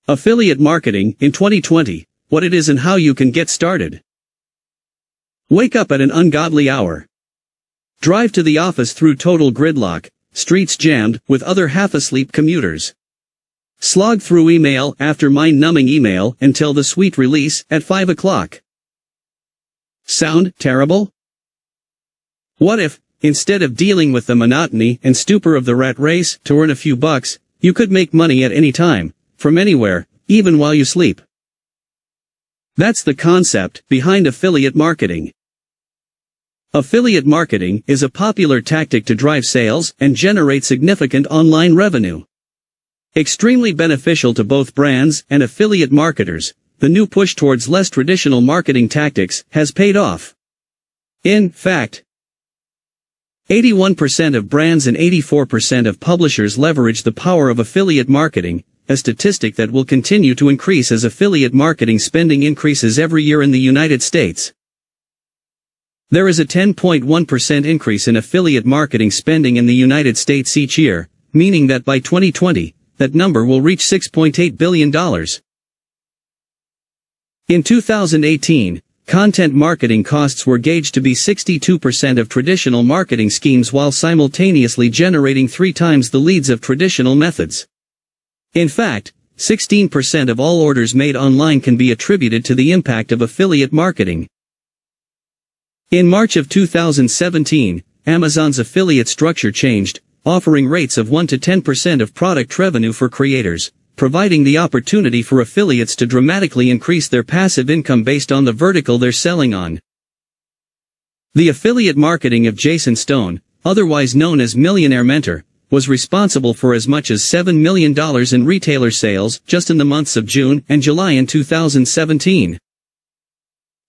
Affiliate marketing in 2020, what it is and how you can get started. Wake up at an ungodly hour. Drive to the office through total gridlock, streets jammed with other half-asleep commuters. Slog through email after mind-numbing email until the sweet release at 5 o'clock. Sound terrible? What if, instead of dealing with the monotony and stupor of the rat race to earn a few bucks, you could make money at any time, from anywhere, even while you sleep? That's the concept behind affiliate marketing. Affiliate marketing is a popular tactic to drive sales and generate significant online revenue. Extremely beneficial to both brands and affiliate marketers, the new push towards less traditional marketing tactics has paid off. In fact, 81% of brands and 84% of publishers leverage the power of affiliate marketing, a statistic that will continue to increase as affiliate marketing spending increases every year in the United States. There is a 10.1% increase in affiliate marketing spending in the United States each year, meaning that by 2020, that number will reach $6.8 billion. In 2018, content marketing costs were gauged to be 62% of traditional marketing schemes while simultaneously generating 3 times the leads of traditional methods. In fact, 16% of all orders made online can be attributed to the impact of affiliate marketing. In March of 2017, Amazon's affiliate structure changed, offering rates of 1 to 10% of product revenue for creators, providing the opportunity for affiliates to dramatically increase their passive income based on the vertical they're selling on. The affiliate marketing of Jason Stone, otherwise known as Millionaire Mentor, was responsible for as much as $7 million in retailer sales just in the months of June and July in 2017.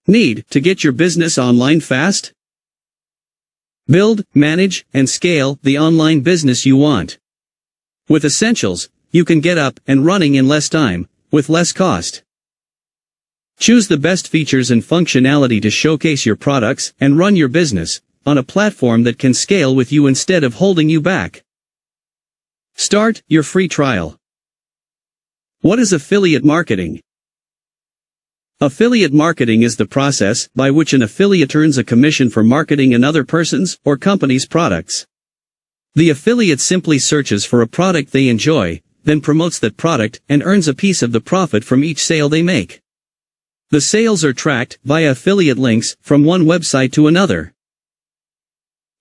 Need to get your business online fast? Build, manage, and scale the online business you want. With Essentials, you can get up and running in less time, with less cost. Choose the best features and functionality to showcase your products and run your business on a platform that can scale with you instead of holding you back. Start your free trial. What is affiliate marketing? Affiliate marketing is the process by which an affiliate earns a commission for marketing another person's or company's products. The affiliate simply searches for a product they enjoy, then promotes that product and earns a piece of the profit from each sale they make. The sales are tracked via affiliate links from one website to another.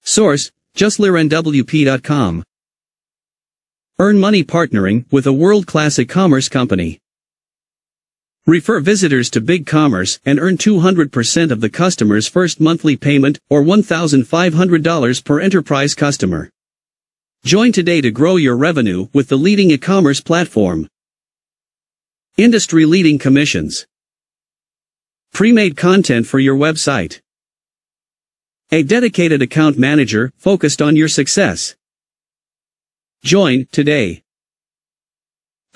Source: justlernwp.com. Earn money partnering with a world-class e-commerce company. Refer visitors to BigCommerce and earn 200% of the customer's first monthly payment or $1,500 per enterprise customer. Join today to grow your revenue with the leading e-commerce platform. Industry-leading commissions. Pre-made content for your website. A dedicated account manager focused on your success. Join today.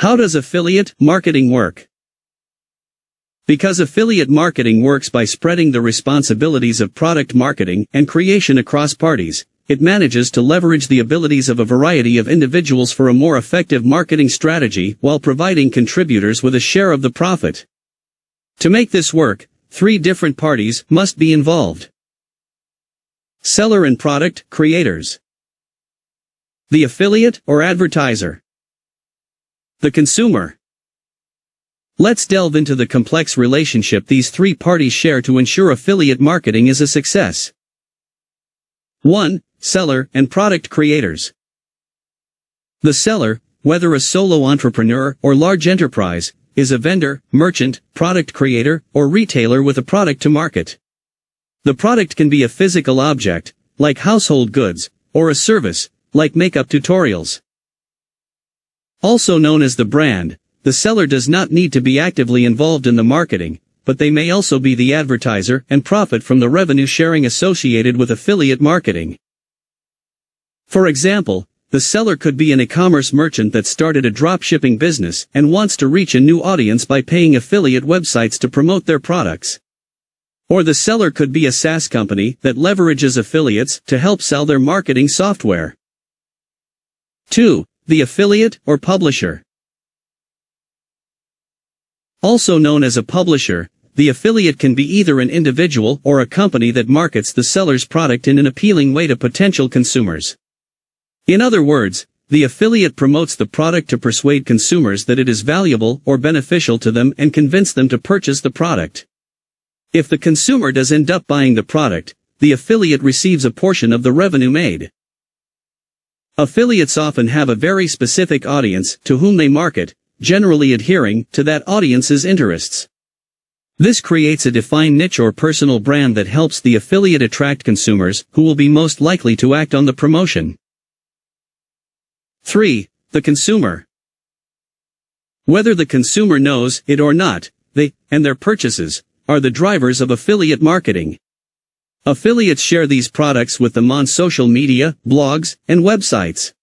How does affiliate marketing work? Because affiliate marketing works by spreading the responsibilities of product marketing and creation across parties, it manages to leverage the abilities of a variety of individuals for a more effective marketing strategy while providing contributors with a share of the profit. To make this work, 3 different parties must be involved. Seller and product creators. The affiliate or advertiser. The consumer. Let's delve into the complex relationship these 3 parties share to ensure affiliate marketing is a success. 1. Seller and product creators. The seller, whether a solo entrepreneur or large enterprise, is a vendor, merchant, product creator, or retailer with a product to market. The product can be a physical object, like household goods, or a service, like makeup tutorials. Also known as the brand, the seller does not need to be actively involved in the marketing, but they may also be the advertiser and profit from the revenue sharing associated with affiliate marketing. For example, the seller could be an e-commerce merchant that started a dropshipping business and wants to reach a new audience by paying affiliate websites to promote their products. Or the seller could be a SaaS company that leverages affiliates to help sell their marketing software. 2. The affiliate or publisher. Also known as a publisher, the affiliate can be either an individual or a company that markets the seller's product in an appealing way to potential consumers. In other words, the affiliate promotes the product to persuade consumers that it is valuable or beneficial to them and convince them to purchase the product. If the consumer does end up buying the product, the affiliate receives a portion of the revenue made. Affiliates often have a very specific audience to whom they market, generally adhering to that audience's interests. This creates a defined niche or personal brand that helps the affiliate attract consumers who will be most likely to act on the promotion. 3. The consumer. Whether the consumer knows it or not, they, and their purchases, are the drivers of affiliate marketing. Affiliates share these products with them on social media, blogs, and websites.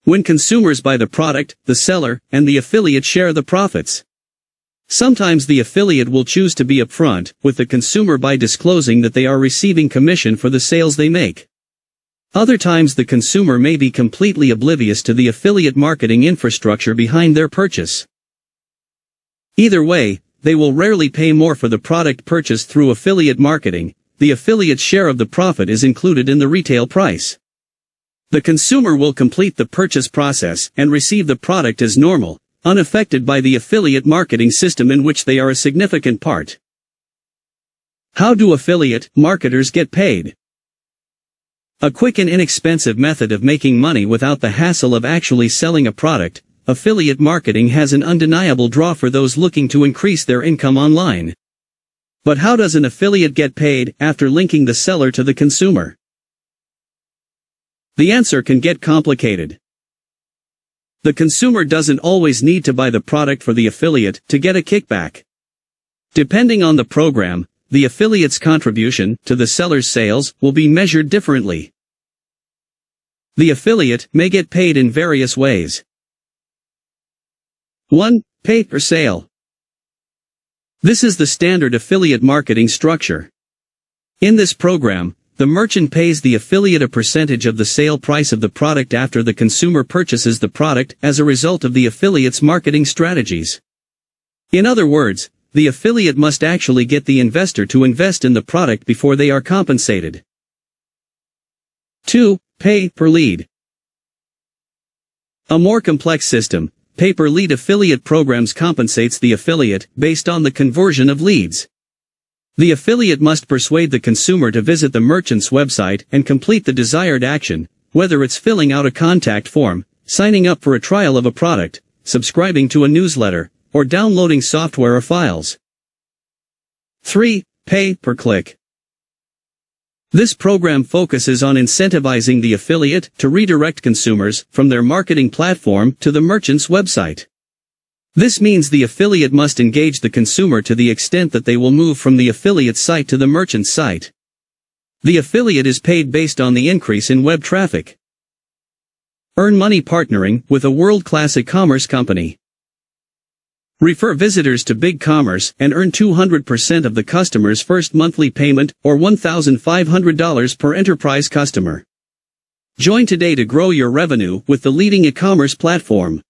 When consumers buy the product, the seller and the affiliate share the profits. Sometimes the affiliate will choose to be upfront with the consumer by disclosing that they are receiving commission for the sales they make. Other times the consumer may be completely oblivious to the affiliate marketing infrastructure behind their purchase. Either way, they will rarely pay more for the product purchased through affiliate marketing. The affiliate's share of the profit is included in the retail price. The consumer will complete the purchase process and receive the product as normal, unaffected by the affiliate marketing system in which they are a significant part. How do affiliate marketers get paid? A quick and inexpensive method of making money without the hassle of actually selling a product, affiliate marketing has an undeniable draw for those looking to increase their income online. But how does an affiliate get paid after linking the seller to the consumer? The answer can get complicated. The consumer doesn't always need to buy the product for the affiliate to get a kickback. Depending on the program, the affiliate's contribution to the seller's sales will be measured differently. The affiliate may get paid in various ways. 1. Pay per sale. This is the standard affiliate marketing structure. In this program, the merchant pays the affiliate a percentage of the sale price of the product after the consumer purchases the product as a result of the affiliate's marketing strategies. In other words, the affiliate must actually get the investor to invest in the product before they are compensated. 2. Pay per lead. A more complex system, pay per lead affiliate programs compensates the affiliate based on the conversion of leads. The affiliate must persuade the consumer to visit the merchant's website and complete the desired action, whether it's filling out a contact form, signing up for a trial of a product, subscribing to a newsletter, or downloading software or files. 3. Pay per click. This program focuses on incentivizing the affiliate to redirect consumers from their marketing platform to the merchant's website. This means the affiliate must engage the consumer to the extent that they will move from the affiliate's site to the merchant's site. The affiliate is paid based on the increase in web traffic. Earn money partnering with a world-class e-commerce company. Refer visitors to BigCommerce and earn 200% of the customer's first monthly payment or $1,500 per enterprise customer. Join today to grow your revenue with the leading e-commerce platform.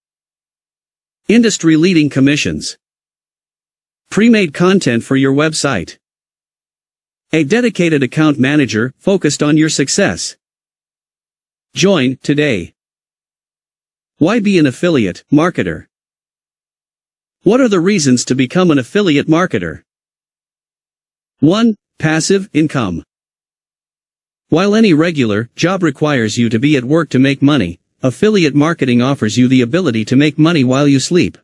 Industry-leading commissions. Pre-made content for your website. A dedicated account manager focused on your success. Join today. Why be an affiliate marketer? What are the reasons to become an affiliate marketer? 1. Passive income. While any regular job requires you to be at work to make money, affiliate marketing offers you the ability to make money while you sleep.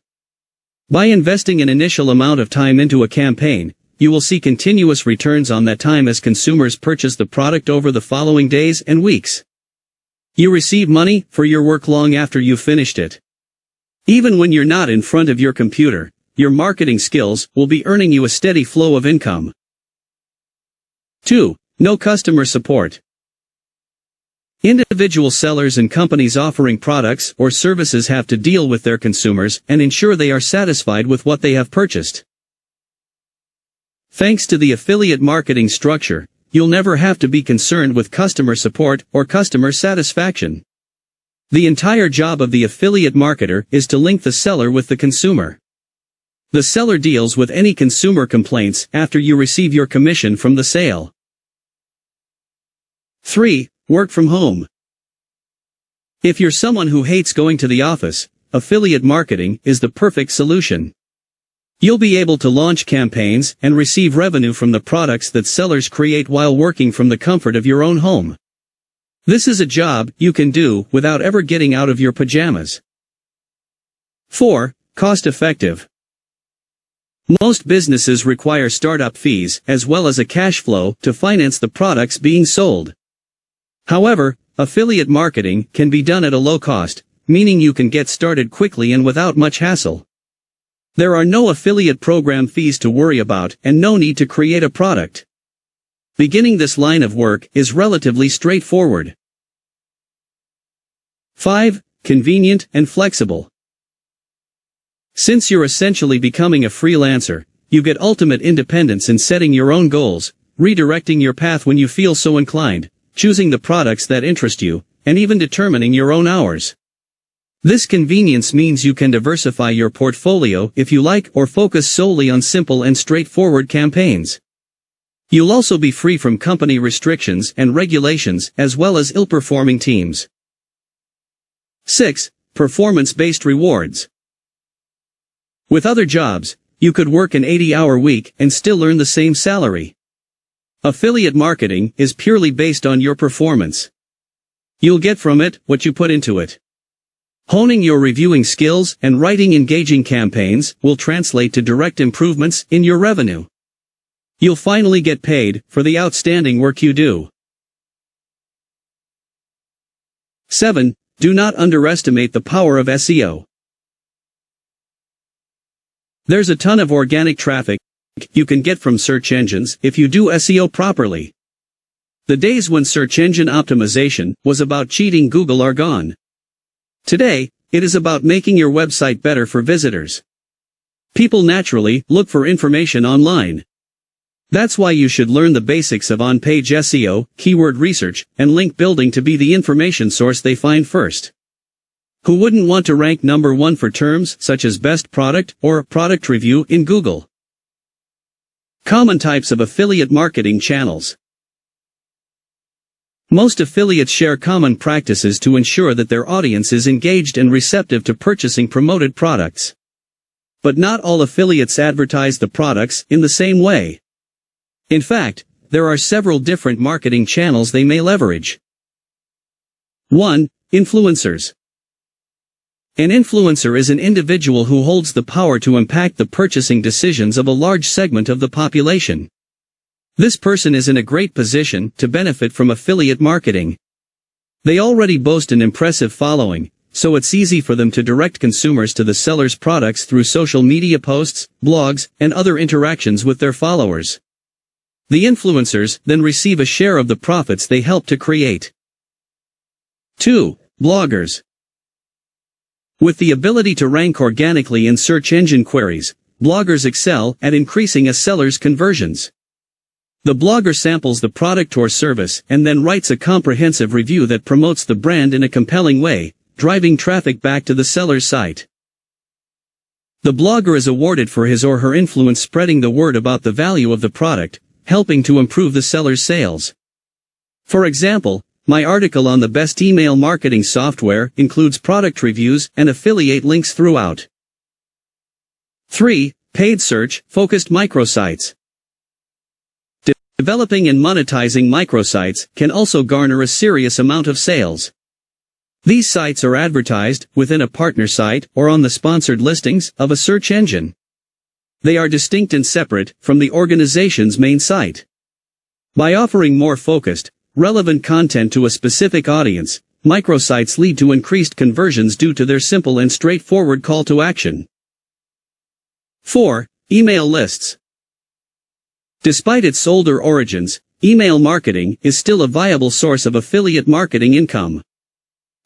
By investing an initial amount of time into a campaign, you will see continuous returns on that time as consumers purchase the product over the following days and weeks. You receive money for your work long after you've finished it. Even when you're not in front of your computer, your marketing skills will be earning you a steady flow of income. 2. No customer support. Individual sellers and companies offering products or services have to deal with their consumers and ensure they are satisfied with what they have purchased. Thanks to the affiliate marketing structure, you'll never have to be concerned with customer support or customer satisfaction. The entire job of the affiliate marketer is to link the seller with the consumer. The seller deals with any consumer complaints after you receive your commission from the sale. 3. Work from home. If you're someone who hates going to the office, affiliate marketing is the perfect solution. You'll be able to launch campaigns and receive revenue from the products that sellers create while working from the comfort of your own home. This is a job you can do without ever getting out of your pajamas. 4. Cost-effective. Most businesses require startup fees as well as a cash flow to finance the products being sold. However, affiliate marketing can be done at a low cost, meaning you can get started quickly and without much hassle. There are no affiliate program fees to worry about and no need to create a product. Beginning this line of work is relatively straightforward. 5. Convenient and flexible. Since you're essentially becoming a freelancer, you get ultimate independence in setting your own goals, redirecting your path when you feel so inclined, choosing the products that interest you, and even determining your own hours. This convenience means you can diversify your portfolio if you like or focus solely on simple and straightforward campaigns. You'll also be free from company restrictions and regulations as well as ill-performing teams. 6. Performance-based rewards. With other jobs, you could work an 80-hour week and still earn the same salary. Affiliate marketing is purely based on your performance. You'll get from it what you put into it. Honing your reviewing skills and writing engaging campaigns will translate to direct improvements in your revenue. You'll finally get paid for the outstanding work you do. 7. Do not underestimate the power of SEO. There's a ton of organic traffic you can get from search engines if you do SEO properly. The days when search engine optimization was about cheating Google are gone. Today, it is about making your website better for visitors. People naturally look for information online. That's why you should learn the basics of on-page SEO, keyword research, and link building to be the information source they find first. Who wouldn't want to rank number 1 for terms such as best product or product review in Google? Common types of affiliate marketing channels. Most affiliates share common practices to ensure that their audience is engaged and receptive to purchasing promoted products. But not all affiliates advertise the products in the same way. In fact, there are several different marketing channels they may leverage. 1. Influencers. An influencer is an individual who holds the power to impact the purchasing decisions of a large segment of the population. This person is in a great position to benefit from affiliate marketing. They already boast an impressive following, so it's easy for them to direct consumers to the seller's products through social media posts, blogs, and other interactions with their followers. The influencers then receive a share of the profits they help to create. 2. Bloggers. With the ability to rank organically in search engine queries, bloggers excel at increasing a seller's conversions. The blogger samples the product or service and then writes a comprehensive review that promotes the brand in a compelling way, driving traffic back to the seller's site. The blogger is awarded for his or her influence spreading the word about the value of the product, helping to improve the seller's sales. For example, my article on the best email marketing software includes product reviews and affiliate links throughout. 3. Paid search-focused microsites. Developing and monetizing microsites can also garner a serious amount of sales. These sites are advertised within a partner site or on the sponsored listings of a search engine. They are distinct and separate from the organization's main site. By offering more focused, relevant content to a specific audience, microsites lead to increased conversions due to their simple and straightforward call to action. 4. Email lists. Despite its older origins, email marketing is still a viable source of affiliate marketing income.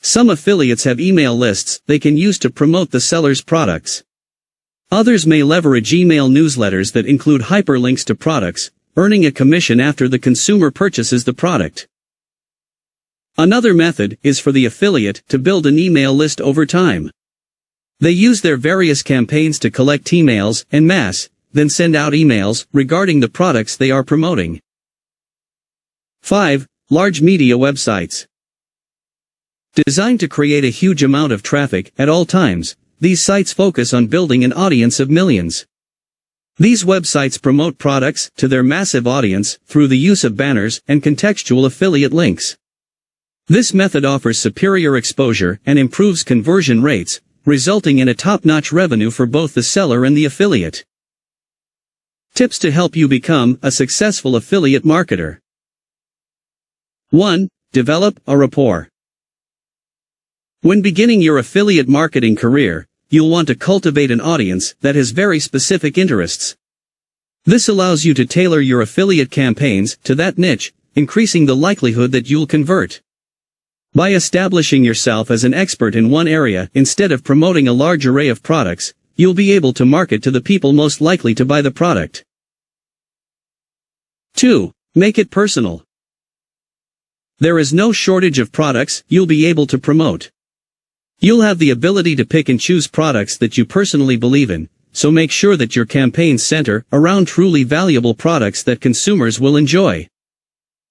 Some affiliates have email lists they can use to promote the seller's products. Others may leverage email newsletters that include hyperlinks to products, earning a commission after the consumer purchases the product. Another method is for the affiliate to build an email list over time. They use their various campaigns to collect emails en masse, then send out emails regarding the products they are promoting. 5. Large media websites. Designed to create a huge amount of traffic at all times, these sites focus on building an audience of millions. These websites promote products to their massive audience through the use of banners and contextual affiliate links. This method offers superior exposure and improves conversion rates, resulting in a top-notch revenue for both the seller and the affiliate. Tips to help you become a successful affiliate marketer. 1. Develop a rapport. When beginning your affiliate marketing career, you'll want to cultivate an audience that has very specific interests. This allows you to tailor your affiliate campaigns to that niche, increasing the likelihood that you'll convert. By establishing yourself as an expert in one area instead of promoting a large array of products, you'll be able to market to the people most likely to buy the product. 2. Make it personal. There is no shortage of products you'll be able to promote. You'll have the ability to pick and choose products that you personally believe in, so make sure that your campaigns center around truly valuable products that consumers will enjoy.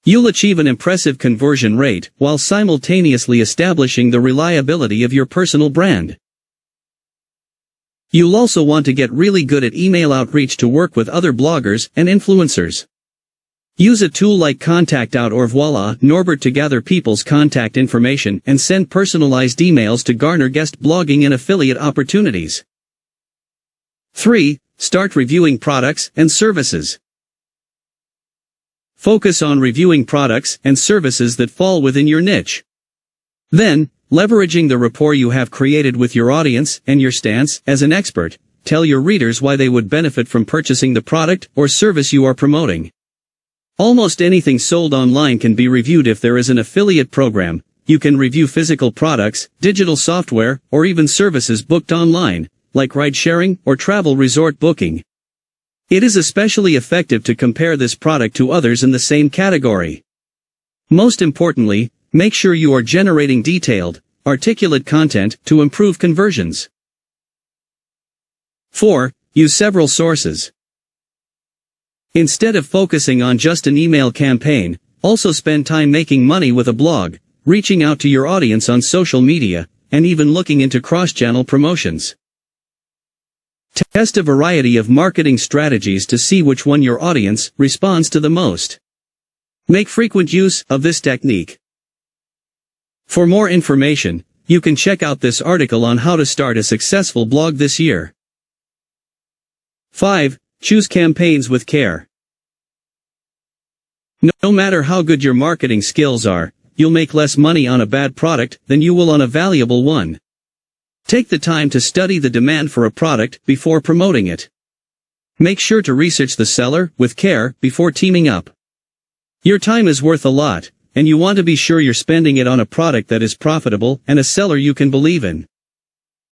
You'll achieve an impressive conversion rate while simultaneously establishing the reliability of your personal brand. You'll also want to get really good at email outreach to work with other bloggers and influencers. Use a tool like ContactOut or Voila Norbert to gather people's contact information and send personalized emails to garner guest blogging and affiliate opportunities. 3. Start reviewing products and services. Focus on reviewing products and services that fall within your niche. Then, leveraging the rapport you have created with your audience and your stance as an expert, tell your readers why they would benefit from purchasing the product or service you are promoting. Almost anything sold online can be reviewed if there is an affiliate program. You can review physical products, digital software, or even services booked online, like ride-sharing or travel resort booking. It is especially effective to compare this product to others in the same category. Most importantly, make sure you are generating detailed, articulate content to improve conversions. 4. Use several sources. Instead of focusing on just an email campaign, also spend time making money with a blog, reaching out to your audience on social media, and even looking into cross-channel promotions. Test a variety of marketing strategies to see which one your audience responds to the most. Make frequent use of this technique. For more information, you can check out this article on how to start a successful blog this year. 5. Choose campaigns with care. No matter how good your marketing skills are, you'll make less money on a bad product than you will on a valuable one. Take the time to study the demand for a product before promoting it. Make sure to research the seller with care before teaming up. Your time is worth a lot, and you want to be sure you're spending it on a product that is profitable and a seller you can believe in.